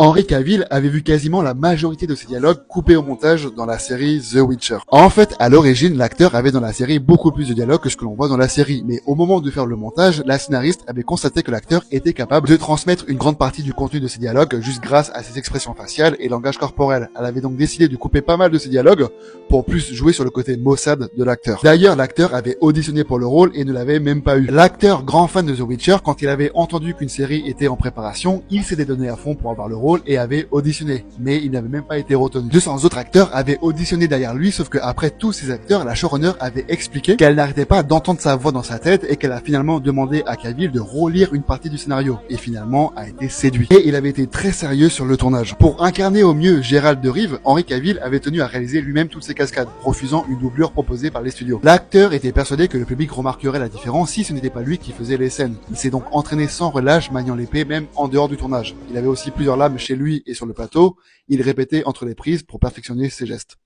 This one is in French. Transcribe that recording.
Henry Cavill avait vu quasiment la majorité de ses dialogues coupés au montage dans la série The Witcher. En fait, à l'origine, l'acteur avait dans la série beaucoup plus de dialogues que ce que l'on voit dans la série, mais au moment de faire le montage, la scénariste avait constaté que l'acteur était capable de transmettre une grande partie du contenu de ses dialogues juste grâce à ses expressions faciales et langage corporel. Elle avait donc décidé de couper pas mal de ses dialogues pour plus jouer sur le côté maussade de l'acteur. D'ailleurs, l'acteur avait auditionné pour le rôle et ne l'avait même pas eu. L'acteur, grand fan de The Witcher, quand il avait entendu qu'une série était en préparation, il s'était donné à fond pour avoir le rôle et avait auditionné, mais il n'avait même pas été retenu. 200 autres acteurs avaient auditionné derrière lui, sauf que après tous ces acteurs, la showrunner avait expliqué qu'elle n'arrêtait pas d'entendre sa voix dans sa tête et qu'elle a finalement demandé à Cavill de relire une partie du scénario et finalement a été séduit. Et il avait été très sérieux sur le tournage. Pour incarner au mieux Gérald de Rive, Henry Cavill avait tenu à réaliser lui-même toutes ses cascades, refusant une doublure proposée par les studios. L'acteur était persuadé que le public remarquerait la différence si ce n'était pas lui qui faisait les scènes. Il s'est donc entraîné sans relâche, maniant l'épée même en dehors du tournage. Il avait aussi plusieurs lames chez lui et sur le plateau, il répétait entre les prises pour perfectionner ses gestes.